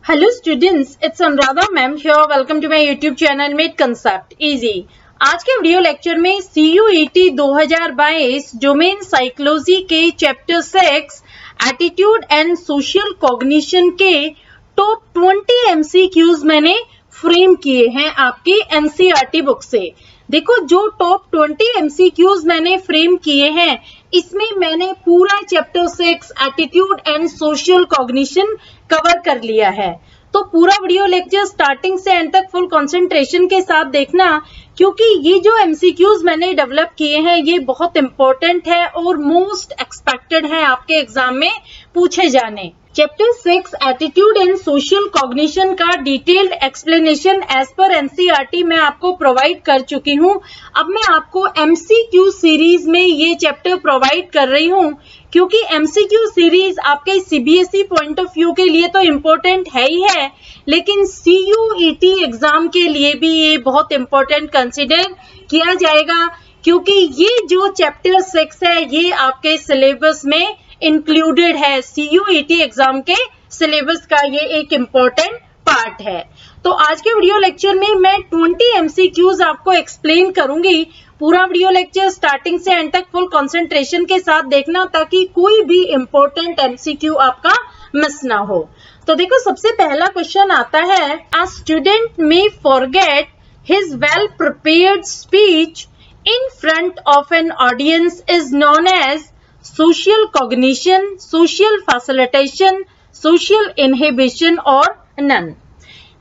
Hello students, it's Anuradha ma'am here. Welcome to my YouTube channel Made Concept Easy. आज के video lecture में CUET 2022 domain psychology के chapter 6 attitude and social cognition के top 20 MCQs मैंने frame किए हैं आपकी NCERT बुक से। देखो जो टॉप 20 MCQs मैंने फ्रेम किए हैं इसमें मैंने पूरा chapter 6 attitude and social cognition cover कर लिया है। तो पूरा वीडियो लेक्चर स्टार्टिंग से एंड तक फुल कंसंट्रेशन के साथ देखना, क्योंकि ये जो MCQs मैंने डेवलप किए हैं ये बहुत इंपॉर्टेंट है और मोस्ट एक्सपेक्टेड है आपके एग्जाम में पूछे जाने। Chapter 6 attitude and social cognition का डिटेल्ड एक्सप्लेनेशन एज पर NCERT मैं आपको प्रोवाइड कर चुकी हूँ। अब मैं आपको MCQ सीरीज में ये चैप्टर प्रोवाइड कर रही हूँ, क्योंकि MCQ सीरीज आपके CBSE पॉइंट ऑफ व्यू के लिए तो इम्पोर्टेंट है ही है, लेकिन CUET एग्जाम के लिए भी ये बहुत इम्पोर्टेंट कंसिडर किया जाएगा, क्योंकि ये जो चैप्टर 6 है ये आपके सिलेबस में इंक्लूडेड है। CUET एग्जाम के सिलेबस का ये एक इम्पोर्टेंट पार्ट है। तो आज के वीडियो लेक्चर में मैं 20 MCQs आपको एक्सप्लेन करूंगी। पूरा वीडियो लेक्चर स्टार्टिंग से एंड तक फुल कंसंट्रेशन के साथ देखना, ताकि कोई भी इम्पोर्टेंट MCQ आपका मिस ना हो। तो देखो सबसे पहला क्वेश्चन आता है, a student may forget his well prepared speech in front of an audience is known as social cognition, social facilitation, social inhibition और नन।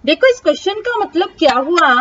देखो इस क्वेश्चन का मतलब क्या हुआ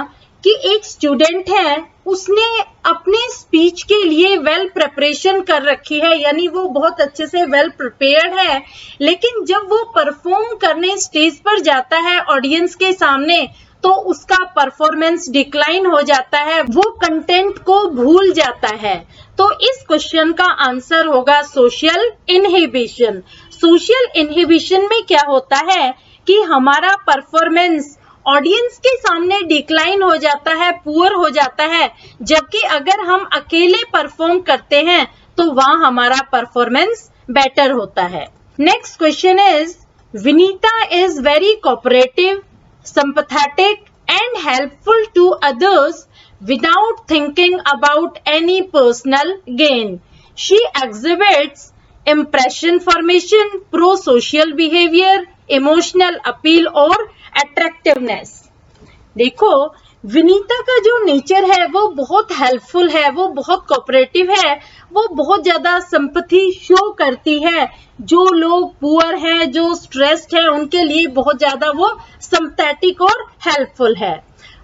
कि एक स्टूडेंट है, उसने अपने स्पीच के लिए वेल प्रिपरेशन कर रखी है, यानी वो बहुत अच्छे से वेल प्रिपेयर्ड है, लेकिन जब वो परफॉर्म करने स्टेज पर जाता है ऑडियंस के सामने तो उसका परफॉर्मेंस डिक्लाइन हो जाता है, वो कंटेंट को भूल जाता है। तो इस क्वेश्चन का आंसर होगा सोशल इनहिबिशन। सोशल इनहिबिशन में क्या होता है कि हमारा परफॉर्मेंस ऑडियंस के सामने डिक्लाइन हो जाता है, पुअर हो जाता है, जबकि अगर हम अकेले परफॉर्म करते हैं तो वहां हमारा परफॉर्मेंस बेटर होता है। Next question is, Vinita is very cooperative, sympathetic and helpful to others without thinking about any personal gain. She exhibits impression formation, pro-social behavior, emotional appeal और attractiveness. देखो विनीता का जो नेचर है वो बहुत हेल्पफुल है, वो बहुत कोऑपरेटिव है, वो बहुत ज्यादा सिंपैथी शो करती है। जो लोग पुअर हैं, जो स्ट्रेस्ड है, उनके लिए बहुत ज्यादा वो सिंपैथेटिक और हेल्पफुल है।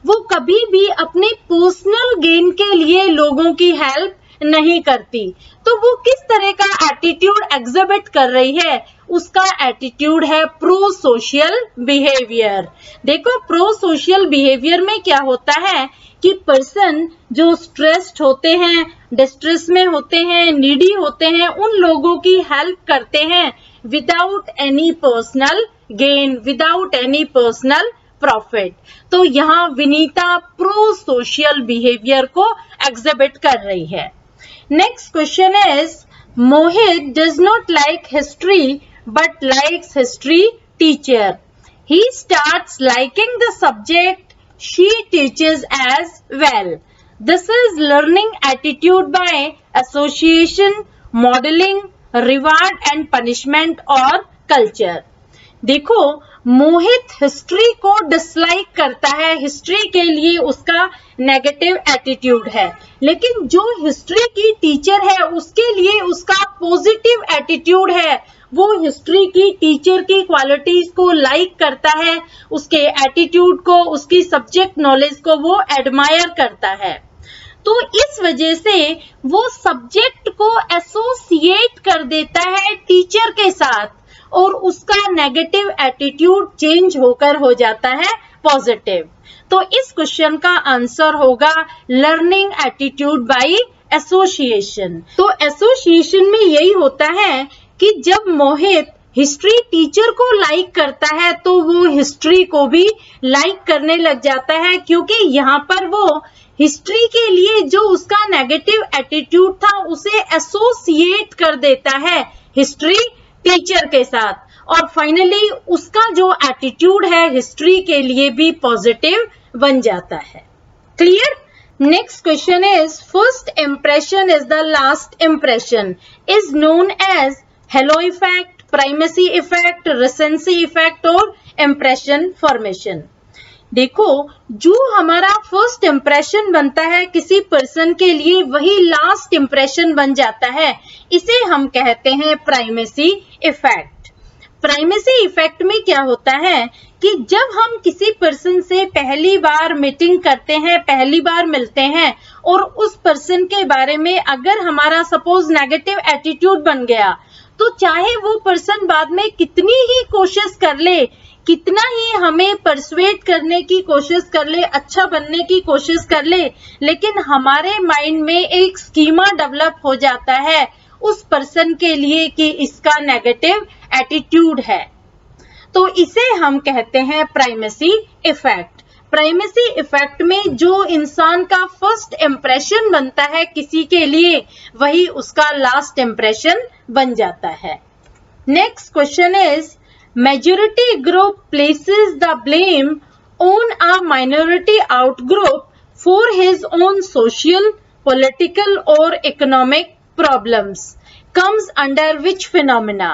वो कभी भी अपने पर्सनल गेन के लिए लोगों की हेल्प नहीं करती। तो वो किस तरह का एटीट्यूड एग्जिबिट कर रही है? उसका एटीट्यूड है प्रो सोशल बिहेवियर। देखो प्रो सोशल बिहेवियर में क्या होता है कि पर्सन जो स्ट्रेस्ड होते हैं, डिस्ट्रेस में होते हैं, नीडी होते हैं, उन लोगों की हेल्प करते हैं without any personal gain, without any personal profit. तो यहाँ विनीता प्रो सोशल बिहेवियर को एग्जिबिट कर रही है। Next question is, Mohit does not like history but likes history teacher. He starts liking the subject she teaches as well. This is learning attitude by association, modeling, reward and punishment और culture. देखो मोहित history को dislike करता है, history के लिए उसका negative attitude है, लेकिन जो हिस्ट्री की टीचर है उसके लिए उसका पॉजिटिव एटीट्यूड है। वो हिस्ट्री की टीचर की क्वालिटीज को लाइक करता है, उसके एटीट्यूड को, उसकी सब्जेक्ट नॉलेज को वो एडमायर करता है। तो इस वजह से वो सब्जेक्ट को एसोसिएट कर देता है टीचर के साथ और उसका नेगेटिव एटीट्यूड चेंज होकर हो जाता है पॉजिटिव। तो इस क्वेश्चन का आंसर होगा लर्निंग एटीट्यूड बाय एसोसिएशन। तो एसोसिएशन में यही होता है कि जब मोहित हिस्ट्री टीचर को लाइक करता है तो वो हिस्ट्री को भी लाइक करने लग जाता है, क्योंकि यहाँ पर वो हिस्ट्री के लिए जो उसका नेगेटिव एटीट्यूड था उसे एसोसिएट कर देता है हिस्ट्री टीचर के साथ और फाइनली उसका जो एटीट्यूड है हिस्ट्री के लिए भी पॉजिटिव बन जाता है। Clear? Next question is first impression is the last impression is known as halo effect, primacy effect, recency effect और इंप्रेशन फॉर्मेशन। देखो, जो हमारा फर्स्ट इंप्रेशन बनता है किसी पर्सन के लिए वही लास्ट इंप्रेशन बन जाता है, इसे हम कहते हैं प्राइमेसी इफेक्ट। प्राइमेसी इफेक्ट में क्या होता है कि जब हम किसी पर्सन से पहली बार मीटिंग करते हैं, पहली बार मिलते हैं और उस पर्सन के बारे में अगर हमारा सपोज नेगेटिव एटीट्यूड बन गया, तो चाहे वो पर्सन बाद में कितनी ही कोशिश कर ले, कितना ही हमें परसुएट करने की कोशिश कर ले, अच्छा बनने की कोशिश कर ले, लेकिन हमारे माइंड में एक स्कीमा डेवलप हो जाता है उस पर्सन के लिए कि इसका नेगेटिव एटीट्यूड है, तो इसे हम कहते हैं प्राइमेसी इफेक्ट। प्राइमेसी इफेक्ट में जो इंसान का फर्स्ट इंप्रेशन बनता है किसी के लिए वही उसका लास्ट इंप्रेशन बन जाता है। Next question is majority group places the blame on a minority outgroup for his own social, political or economic problems comes under which phenomena?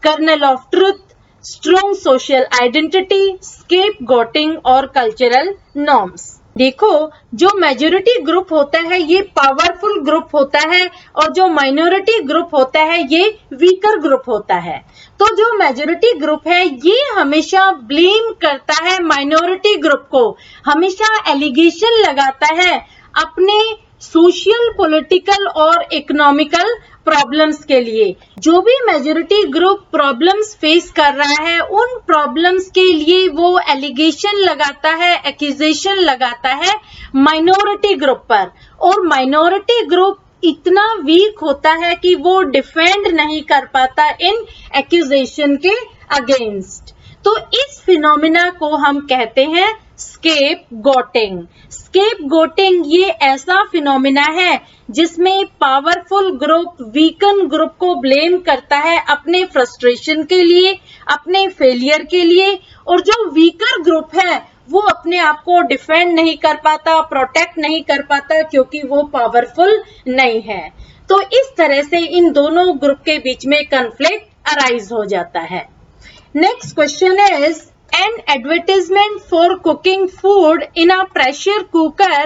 Kernel of truth, strong social identity, scapegoating और cultural norms। देखो, जो majority group होता है ये powerful group होता है और जो माइनॉरिटी ग्रुप होता है ये वीकर ग्रुप होता है। तो जो मेजोरिटी ग्रुप है ये हमेशा ब्लेम करता है माइनॉरिटी ग्रुप को, हमेशा एलिगेशन लगाता है अपने सोशल, पॉलिटिकल और इकोनॉमिकल प्रॉब्लम्स के लिए। जो भी मेजोरिटी ग्रुप प्रॉब्लम्स फेस कर रहा है उन प्रॉब्लम्स के लिए वो एलिगेशन लगाता है, एक्यूजेशन लगाता है माइनॉरिटी ग्रुप पर, और माइनॉरिटी ग्रुप इतना वीक होता है कि वो डिफेंड नहीं कर पाता इन एक्यूजेशन के अगेंस्ट। तो इस फिनोमिना को हम कहते हैं स्केपगोटिंग। स्केपगोटिंग ये ऐसा फिनोमिना है जिसमें पावरफुल ग्रुप वीकन ग्रुप को ब्लेम करता है अपने फ्रस्ट्रेशन के लिए, अपने फेलियर के लिए, और जो वीकर ग्रुप है वो अपने आप को डिफेंड नहीं कर पाता, प्रोटेक्ट नहीं कर पाता क्योंकि वो पावरफुल नहीं है। तो इस तरह से इन दोनों ग्रुप के बीच में कॉन्फ्लिक्ट अराइज हो जाता है। Next question is an advertisement for cooking food in a pressure cooker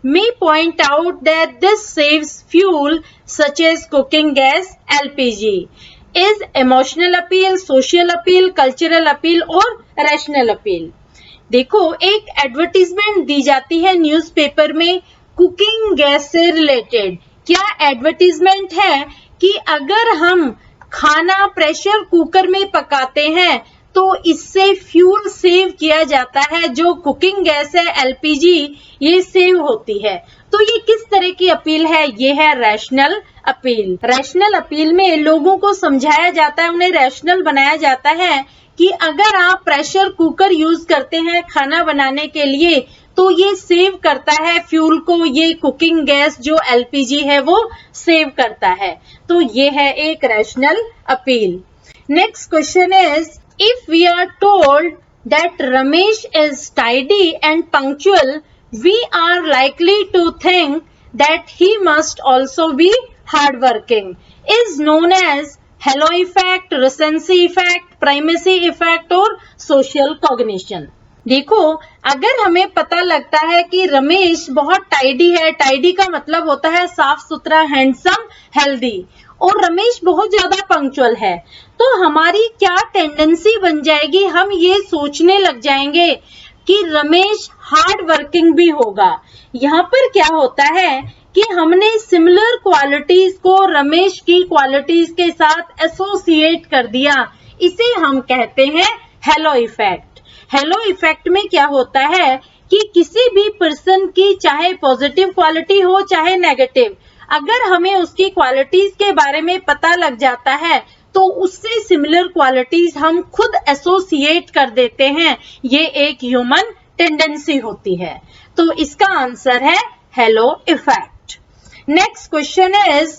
may point out that this saves fuel such as cooking gas, LPG. Is emotional appeal, social appeal, cultural appeal और rational appeal? देखो, एक advertisement दी जाती है newspaper में cooking gas से related. क्या advertisement है कि अगर हम खाना प्रेशर कुकर में पकाते हैं तो इससे फ्यूल सेव किया जाता है, जो कुकिंग गैस है एलपीजी ये सेव होती है। तो ये किस तरह की अपील है? ये है रैशनल अपील। रैशनल अपील में लोगों को समझाया जाता है, उन्हें रैशनल बनाया जाता है कि अगर आप प्रेशर कुकर यूज करते हैं खाना बनाने के लिए तो ये सेव करता है फ्यूल को, ये कुकिंग गैस जो एलपीजी है वो सेव करता है। तो ये है एक rational appeal. Next question is if we are told that Ramesh is tidy and punctual, we are likely to think that he must also be hardworking. Is known as halo effect, recency effect, primacy effect और social cognition. देखो, अगर हमें पता लगता है कि रमेश बहुत tidy है, टाइडी का मतलब होता है साफ सुथरा, हैंडसम, हेल्दी, और रमेश बहुत ज्यादा पंक्चुअल है, तो हमारी क्या टेंडेंसी बन जाएगी? हम ये सोचने लग जाएंगे कि रमेश हार्ड वर्किंग भी होगा। यहाँ पर क्या होता है कि हमने सिमिलर क्वालिटीज को रमेश की क्वालिटीज के साथ एसोसिएट कर दिया। इसे हम कहते हैं हेलो इफेक्ट। हेलो इफेक्ट में क्या होता है कि किसी भी पर्सन की चाहे पॉजिटिव क्वालिटी हो चाहे नेगेटिव, अगर हमें उसकी क्वालिटीज के बारे में पता लग जाता है तो उससे सिमिलर क्वालिटीज हम खुद एसोसिएट कर देते हैं। ये एक ह्यूमन टेंडेंसी होती है। तो इसका आंसर है hello effect. Next question is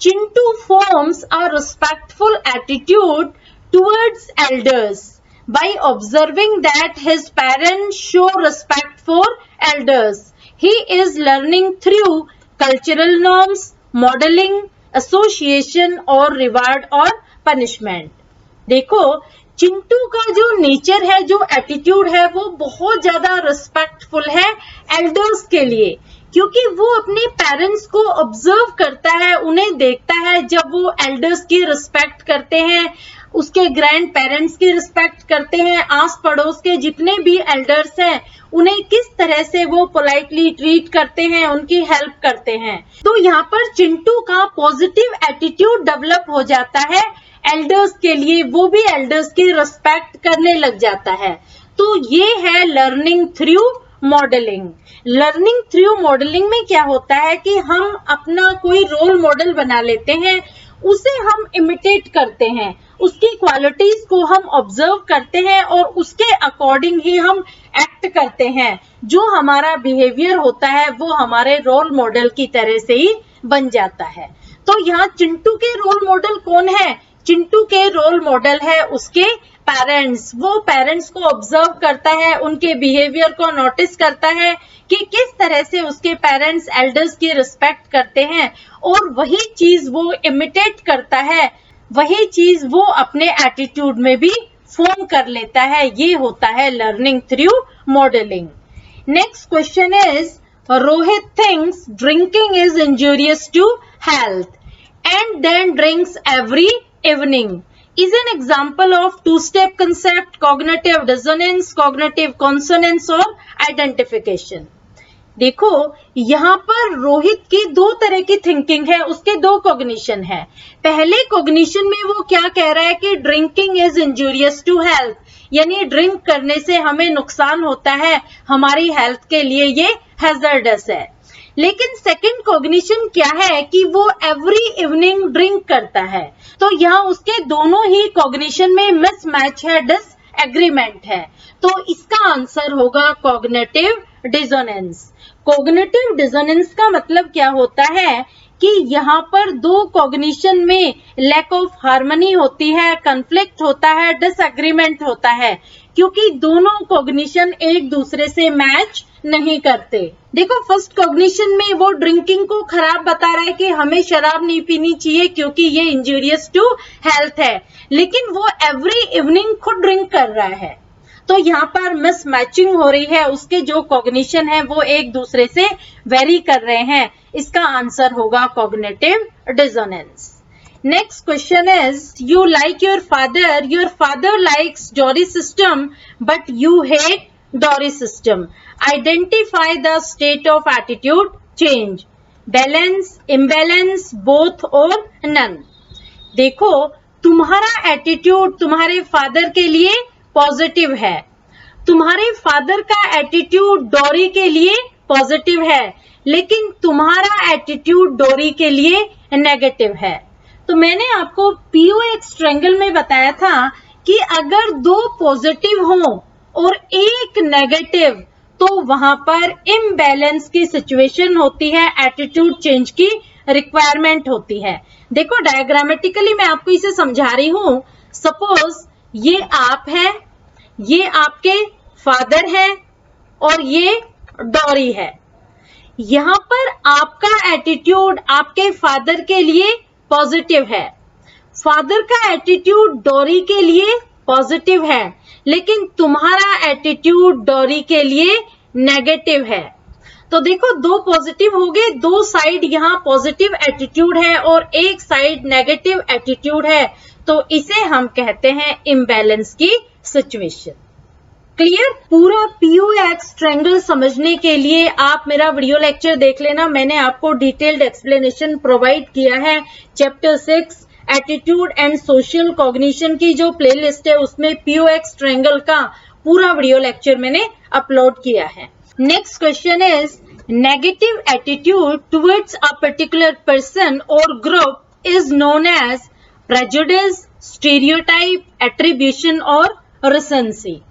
Chintu forms a respectful attitude towards elders by observing that his parents show respect for elders. He is learning through cultural norms, modeling, association और reward और punishment. देखो चिंटू का जो nature है, जो attitude है, वो बहुत ज्यादा रिस्पेक्टफुल है एल्डर्स के लिए, क्योंकि वो अपने पेरेंट्स को ऑब्जर्व करता है, उन्हें देखता है जब वो एल्डर्स की रिस्पेक्ट करते हैं, उसके ग्रैंड पेरेंट्स की रिस्पेक्ट करते हैं, आस पड़ोस के जितने भी एल्डर्स हैं उन्हें किस तरह से वो पोलाइटली ट्रीट करते हैं, उनकी हेल्प करते हैं. तो यहाँ पर चिंटू का पॉजिटिव एटीट्यूड डेवलप हो जाता है एल्डर्स के लिए, वो भी एल्डर्स की रिस्पेक्ट करने लग जाता है. तो ये है learning through modelling. Learning through modelling में क्या होता है कि हम अपना कोई रोल मॉडल बना लेते हैं, उसे हम इमिटेट करते हैं, उसकी क्वालिटीज को हम ऑब्जर्व करते हैं और उसके अकॉर्डिंग ही हम एक्ट करते हैं. जो हमारा बिहेवियर होता है वो हमारे रोल मॉडल की तरह से ही बन जाता है. तो यहाँ चिंटू के रोल मॉडल कौन है? चिंटू के रोल मॉडल है उसके पेरेंट्स. वो पेरेंट्स को ऑब्जर्व करता है, उनके बिहेवियर को नोटिस करता है कि किस तरह से उसके पेरेंट्स एल्डर्स की रिस्पेक्ट करते हैं और वही चीज वो इमिटेट करता है, वही चीज वो अपने एटीट्यूड में भी फॉर्म कर लेता है. ये होता है learning through modelling. Next question is Rohit thinks drinking is injurious to health and then drinks every evening is an example of two-step concept, cognitive dissonance, cognitive consonance और identification. देखो यहाँ पर रोहित की दो तरह की थिंकिंग है, उसके दो कॉग्निशन है. पहले कॉग्निशन में वो क्या कह रहा है कि drinking is injurious to health, यानी ड्रिंक करने से हमें नुकसान होता है, हमारी हेल्थ के लिए ये हैजर्डस है. लेकिन सेकंड कॉग्निशन क्या है कि वो एवरी इवनिंग ड्रिंक करता है. तो यहाँ उसके दोनों ही कॉग्निशन में मिसमैच है, डिसएग्रीमेंट है. तो इसका आंसर होगा कॉग्निटिव डिसोनेंस. कॉग्निटिव डिसोनेंस का मतलब क्या होता है कि यहाँ पर दो कॉग्निशन में लैक ऑफ हार्मनी होती है, कन्फ्लिक्ट होता है, डिसएग्रीमेंट होता है, क्योंकि दोनों कॉग्निशन एक दूसरे से मैच नहीं करते. देखो फर्स्ट कॉग्निशन में वो ड्रिंकिंग को खराब बता रहा है कि हमें शराब नहीं पीनी चाहिए क्योंकि ये इंजूरियस टू हेल्थ है, लेकिन वो एवरी इवनिंग खुद ड्रिंक कर रहा है. तो यहाँ पर मिसमैचिंग हो रही है, उसके जो कॉग्निशन है वो एक दूसरे से वेरी कर रहे हैं. इसका आंसर होगा cognitive dissonance. Next question is, you like your father likes Dory system, but you hate Dory system. Identify the state of attitude change. Balance, imbalance, both or none. देखो तुम्हारा एटीट्यूड तुम्हारे father के लिए positive है, तुम्हारे father का attitude डोरी के लिए पॉजिटिव है, लेकिन तुम्हारा एटीट्यूड डोरी के लिए नेगेटिव है. तो मैंने आपको POX ट्रायंगल में बताया था कि अगर दो पॉजिटिव हो और एक नेगेटिव तो वहां पर इम्बैलेंस की सिचुएशन होती है, एटीट्यूड चेंज की रिक्वायरमेंट होती है. देखो डायग्रामेटिकली मैं आपको इसे समझा रही हूं. सपोज ये आप है, ये आपके फादर है और ये डोरी है. यहां पर आपका एटीट्यूड आपके फादर के लिए पॉजिटिव है, फादर का एटीट्यूड डोरी के लिए पॉजिटिव है, लेकिन तुम्हारा एटीट्यूड डोरी के लिए नेगेटिव है. तो देखो दो पॉजिटिव हो गए, दो साइड यहाँ पॉजिटिव एटीट्यूड है और एक साइड नेगेटिव एटीट्यूड है, तो इसे हम कहते हैं इम्बैलेंस की सिचुएशन. क्लियर? पूरा POX ट्रायंगल समझने के लिए आप मेरा वीडियो लेक्चर देख लेना. मैंने आपको डिटेल्ड एक्सप्लेनेशन प्रोवाइड किया है. Chapter 6 attitude and social cognition की जो प्लेलिस्ट है उसमें POX ट्रायंगल का पूरा वीडियो लेक्चर मैंने अपलोड किया है. Next question is negative attitude towards a particular person और group is known as prejudice, stereotype, attribution और रिसेंसी.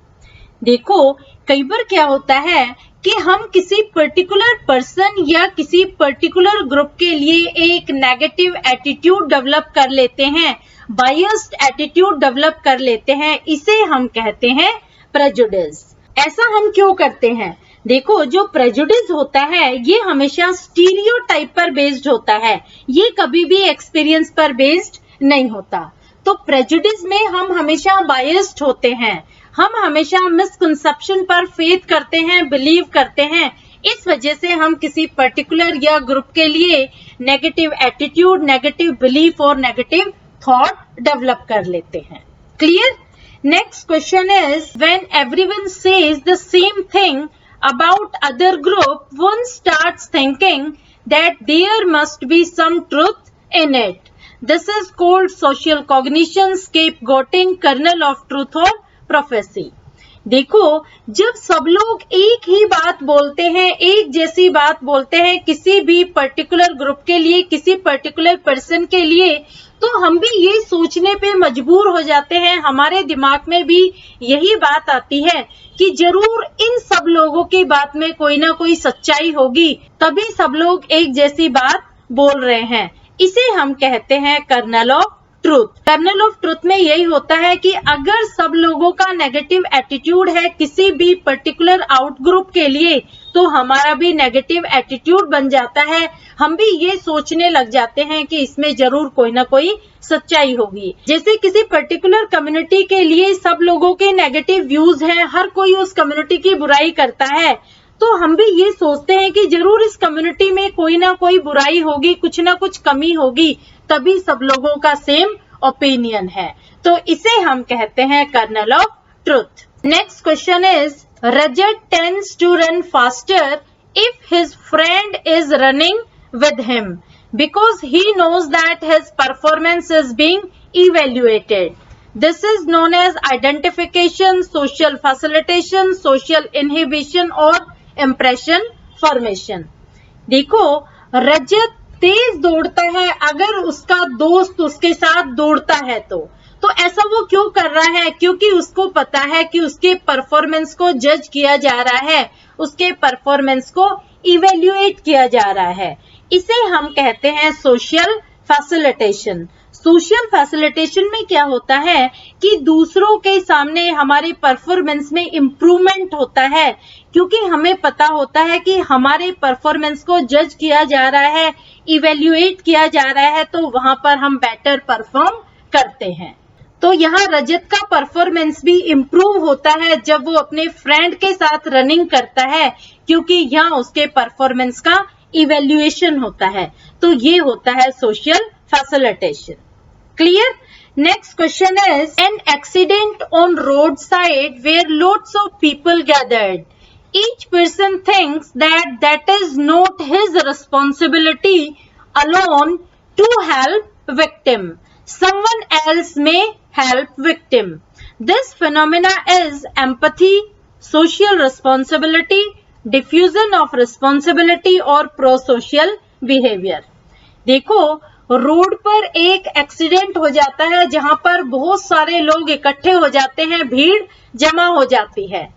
देखो कई बार क्या होता है कि हम किसी पर्टिकुलर पर्सन या किसी पर्टिकुलर ग्रुप के लिए एक नेगेटिव एटीट्यूड डेवलप कर लेते हैं, बायस्ड एटीट्यूड डेवलप कर लेते हैं, इसे हम कहते हैं प्रेजुडिस। ऐसा हम क्यों करते हैं? देखो, जो प्रेजुडिस होता है ये हमेशा स्टीरियोटाइप पर बेस्ड होता है, ये कभी भी एक्सपीरियंस पर बेस्ड नहीं होता। तो प्रेजुडिस में हम हमेशा बायस्ड होते हैं, हम हमेशा मिसकंसेप्शन पर फेथ करते हैं, बिलीव करते हैं। इस वजह से हम किसी पर्टिकुलर या ग्रुप के लिए नेगेटिव एटीट्यूड, नेगेटिव बिलीफ और नेगेटिव थॉट डेवलप कर लेते हैं। Clear? Next question is, when everyone says the same thing about other group, one starts thinking that there must be some truth in it. This is called social cognition, scapegoating, kernel of truth or prophecy. देखो, जब सब लोग एक ही बात बोलते हैं, एक जैसी बात बोलते हैं किसी भी पर्टिकुलर ग्रुप के लिए, किसी पर्टिकुलर पर्सन के लिए, तो हम भी ये सोचने पे मजबूर हो जाते हैं, हमारे दिमाग में भी यही बात आती है कि जरूर इन सब लोगों की बात में कोई ना कोई सच्चाई होगी, तभी सब लोग एक जैसी बात बोल रहे हैं। इसे हम कहते हैं kernel of truth. Kernel of truth में यही होता है कि अगर सब लोगों का नेगेटिव एटीट्यूड है किसी भी पर्टिकुलर आउट ग्रुप के लिए, तो हमारा भी नेगेटिव एटीट्यूड बन जाता है, हम भी ये सोचने लग जाते हैं कि इसमें जरूर कोई ना कोई सच्चाई होगी। जैसे किसी पर्टिकुलर कम्युनिटी के लिए सब लोगों के नेगेटिव व्यूज हैं, हर कोई उस कम्युनिटी की बुराई करता है, तो हम भी ये सोचते हैं कि जरूर इस कम्युनिटी में कोई ना कोई बुराई होगी, कुछ ना कुछ कमी होगी, तभी सब लोगों का सेम ओपिनियन है। तो इसे हम कहते हैं kernel of truth. Next question is, Rajat tends to run faster if his friend is running with him because he knows that his performance is being evaluated. This is known as identification, social facilitation, social inhibition और impression formation. देखो, रजत तेज दौड़ता है, अगर उसका दोस्त उसके साथ दौड़ता है तो ऐसा वो क्यों कर रहा है? क्योंकि उसको पता है कि उसके परफॉर्मेंस को जज किया जा रहा है, उसके परफॉर्मेंस को इवेल्युएट किया जा रहा है। इसे हम कहते हैं सोशल फैसिलिटेशन। सोशल फैसिलिटेशन में क्या होता है कि दूसरों के सामने हमारे परफॉर्मेंस में इम्प्रूवमेंट होता है, क्योंकि हमें पता होता है कि हमारे परफॉर्मेंस को जज किया जा रहा है, इवेल्युएट किया जा रहा है, तो वहां पर हम बेटर परफॉर्म करते हैं। तो यहाँ रजत का परफॉर्मेंस भी इम्प्रूव होता है जब वो अपने फ्रेंड के साथ रनिंग करता है, क्योंकि यहाँ उसके परफॉर्मेंस का इवेल्युएशन होता है। तो ये होता है social facilitation. Clear? Next question is, an accident on road side where lots of people gathered, each person thinks that is not his responsibility alone to help victim, someone else may help victim. This phenomena is empathy, social responsibility, diffusion of responsibility और pro-social behavior. देखो, road पर एक accident हो जाता है जहां पर बहुत सारे लोग इकट्ठे हो जाते हैं, भीड़ जमा हो जाती है,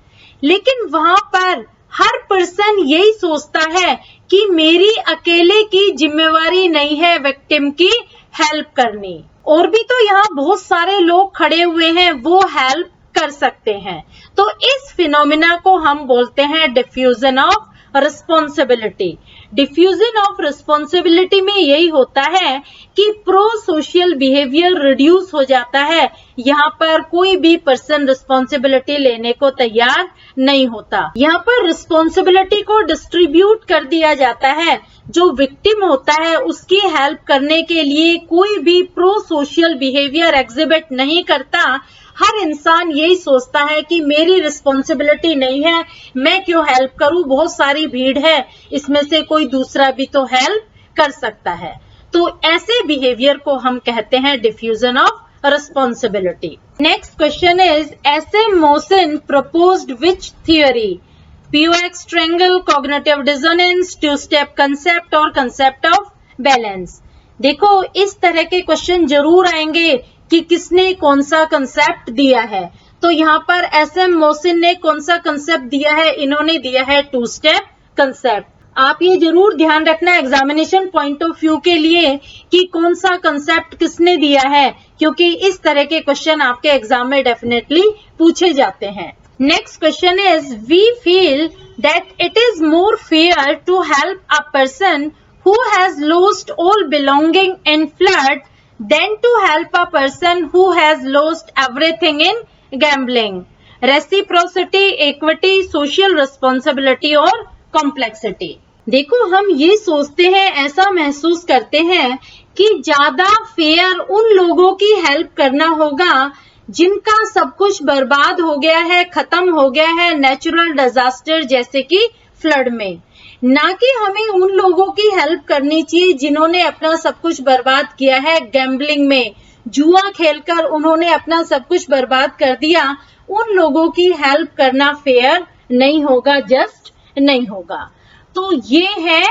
लेकिन वहां पर हर पर्सन यही सोचता है कि मेरी अकेले की जिम्मेवारी नहीं है विक्टिम की हेल्प करनी, और भी तो यहाँ बहुत सारे लोग खड़े हुए हैं, वो हेल्प कर सकते हैं। तो इस फिनोमिना को हम बोलते हैं diffusion of responsibility. Diffusion of responsibility में यही होता है कि प्रो सोशल बिहेवियर रिड्यूस हो जाता है, यहाँ पर कोई भी पर्सन रिस्पॉन्सिबिलिटी लेने को तैयार नहीं होता। यहाँ पर रिस्पॉन्सिबिलिटी को डिस्ट्रीब्यूट कर दिया जाता है, जो विक्टिम होता है उसकी हेल्प करने के लिए कोई भी प्रो सोशल बिहेवियर एग्जिबिट नहीं करता। हर इंसान यही सोचता है कि मेरी रिस्पॉन्सिबिलिटी नहीं है, मैं क्यों हेल्प करूं, बहुत सारी भीड़ है, इसमें से कोई दूसरा भी तो हेल्प कर सकता है। तो ऐसे बिहेवियर को हम कहते हैं diffusion of responsibility. Next question is, SM Mohsin proposed which theory, POX triangle, cognitive dissonance, two step concept और कंसेप्ट ऑफ बैलेंस। देखो, इस तरह के क्वेश्चन जरूर आएंगे कि किसने कौन सा कंसेप्ट दिया है, तो यहाँ पर SM मोहसिन ने कौन सा कंसेप्ट दिया है? इन्होंने दिया है 2 स्टेप कंसेप्ट। आप ये जरूर ध्यान रखना एग्जामिनेशन पॉइंट ऑफ व्यू के लिए कि कौन सा कंसेप्ट किसने दिया है, क्योंकि इस तरह के क्वेश्चन आपके एग्जाम में डेफिनेटली पूछे जाते हैं। Next question is, we feel that it is more fair to help a person who has lost all belonging in flood than to help a person who has lost everything in gambling. Reciprocity, equity, social responsibility और complexity. देखो, हम ये सोचते हैं, ऐसा महसूस करते हैं कि ज्यादा फेयर उन लोगों की हेल्प करना होगा जिनका सब कुछ बर्बाद हो गया है, खत्म हो गया है नेचुरल डिजास्टर जैसे कि फ्लड में, ना कि हमें उन लोगों की हेल्प करनी चाहिए जिन्होंने अपना सब कुछ बर्बाद किया है गैम्बलिंग में, जुआ खेलकर उन्होंने अपना सब कुछ बर्बाद कर दिया। उन लोगों की हेल्प करना फेयर नहीं होगा, जस्ट नहीं होगा। तो ये है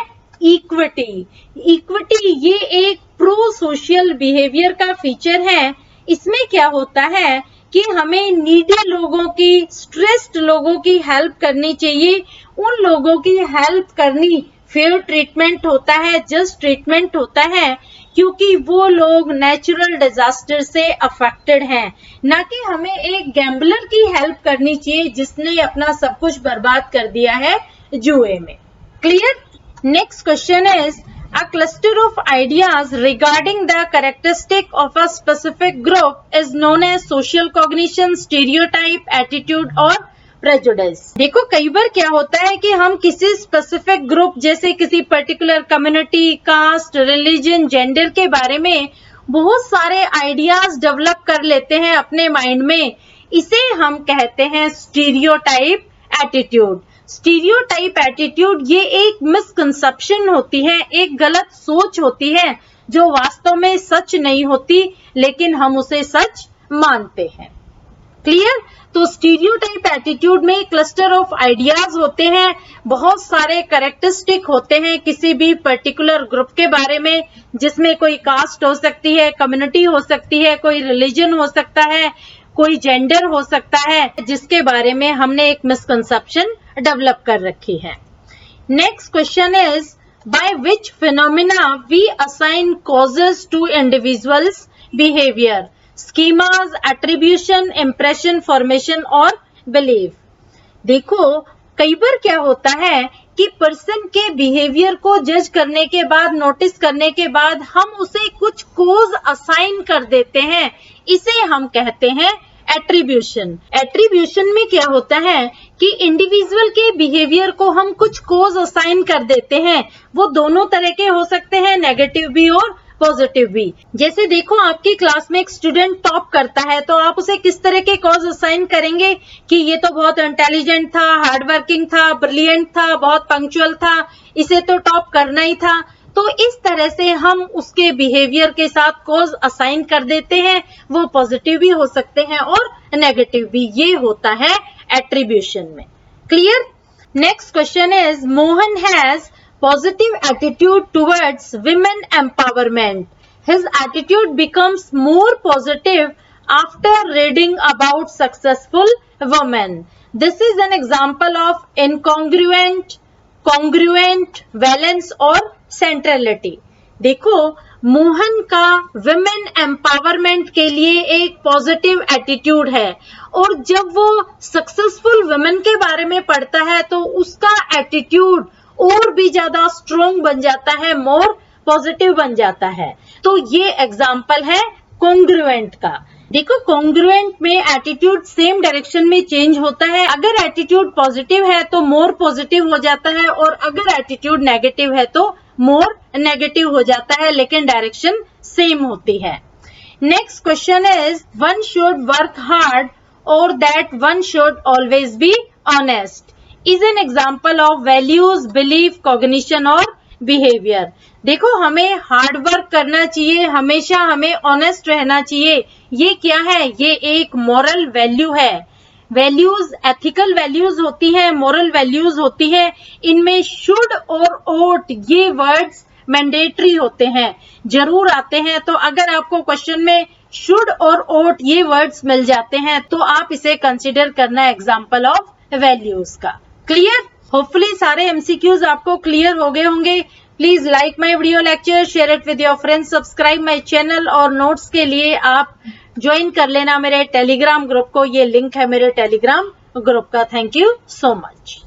इक्विटी। इक्विटी ये एक प्रो सोशल बिहेवियर का फीचर है। इसमें क्या होता है कि हमें नीडी लोगों की, स्ट्रेस्ड लोगों की हेल्प करनी चाहिए। उन लोगों की हेल्प करनी फेयर ट्रीटमेंट होता है, जस्ट ट्रीटमेंट होता है, क्योंकि वो लोग नेचुरल डिजास्टर से अफेक्टेड हैं, ना कि हमें एक गैम्बलर की हेल्प करनी चाहिए जिसने अपना सब कुछ बर्बाद कर दिया है जुए में। Clear? Next question is, a cluster of ideas regarding the characteristic of a specific group is known as social cognition, stereotype, attitude और prejudice. देखो, कई बार क्या होता है कि हम किसी स्पेसिफिक ग्रुप जैसे किसी particular community, caste, religion, gender के बारे में बहुत सारे आइडियाज डेवलप कर लेते हैं अपने माइंड में। इसे हम कहते हैं स्टीरियोटाइप एटीट्यूड। स्टीरियोटाइप एटीट्यूड ये एक मिसकंसेप्शन होती है, एक गलत सोच होती है जो वास्तव में सच नहीं होती, लेकिन हम उसे सच मानते हैं। क्लियर? तो स्टीरियोटाइप एटीट्यूड में क्लस्टर ऑफ आइडियाज होते हैं, बहुत सारे कैरेक्टरिस्टिक होते हैं किसी भी पर्टिकुलर ग्रुप के बारे में, जिसमें कोई कास्ट हो सकती है, कम्युनिटी हो सकती है, कोई रिलीजन हो सकता है, कोई जेंडर हो सकता है, जिसके बारे में हमने एक मिसकंसेप्शन डेवलप कर रखी है। Next question is, by which phenomena we assign causes to individuals behaviour? Schemas, attribution, impression, formation और बिलीफ। देखो, कई बार क्या होता है कि पर्सन के बिहेवियर को जज करने के बाद, नोटिस करने के बाद हम उसे कुछ कोज असाइन कर देते हैं। इसे हम कहते हैं एट्रीब्यूशन। एट्रीब्यूशन में क्या होता है कि इंडिविजुअल के बिहेवियर को हम कुछ कोज असाइन कर देते हैं। वो दोनों तरह के हो सकते हैं, नेगेटिव भी और पॉजिटिव भी। जैसे देखो, आपकी क्लास में एक स्टूडेंट टॉप करता है तो आप उसे किस तरह के कॉज असाइन करेंगे कि ये तो बहुत इंटेलिजेंट था, हार्डवर्किंग था, ब्रिलियंट था, बहुत पंक्चुअल था, इसे तो टॉप करना ही था। तो इस तरह से हम उसके बिहेवियर के साथ कॉज असाइन कर देते हैं। वो पॉजिटिव भी हो सकते हैं और नेगेटिव भी। ये होता है एट्रीब्यूशन में। Clear? Next question is, Mohan has positive attitude towards women empowerment. His attitude becomes more positive after reading about successful women. This is an example of incongruent, congruent, valence और centrality. देखो, मोहन का women empowerment के लिए एक positive attitude है, और जब वो सक्सेसफुल वुमेन के बारे में पढ़ता है तो उसका एटीट्यूड और भी ज्यादा स्ट्रॉन्ग बन जाता है, मोर पॉजिटिव बन जाता है। तो ये एग्जाम्पल है कॉन्ग्रुएंट का। देखो, कॉन्ग्रुएंट में एटीट्यूड सेम डायरेक्शन में चेंज होता है। अगर एटीट्यूड पॉजिटिव है तो मोर पॉजिटिव हो जाता है, और अगर एटीट्यूड नेगेटिव है तो मोर नेगेटिव हो जाता है, लेकिन डायरेक्शन सेम होती है। Next question is, one should work hard और that one should always be honest is an example of values, belief, cognition और behavior. देखो, हमें हार्ड वर्क करना चाहिए, हमेशा हमें ऑनेस्ट रहना चाहिए। ये क्या है? ये एक मॉरल वैल्यू है। वैल्यूज एथिकल वैल्यूज होती हैं, मॉरल वैल्यूज होती है। इनमें शुड और ओट ये वर्ड्स मैंडेटरी होते हैं, जरूर आते हैं। तो अगर आपको क्वेश्चन में शुड और ओट ये वर्ड्स मिल जाते हैं तो आप इसे कंसिडर करना एग्जाम्पल ऑफ वैल्यूज का। क्लियर? होपफुली सारे एमसीक्यूज आपको क्लियर हो गए होंगे। Please like my video lecture, share it with your friends, subscribe my channel और नोट्स के लिए आप ज्वाइन कर लेना मेरे टेलीग्राम ग्रुप को। ये लिंक है मेरे टेलीग्राम ग्रुप का। Thank you so much.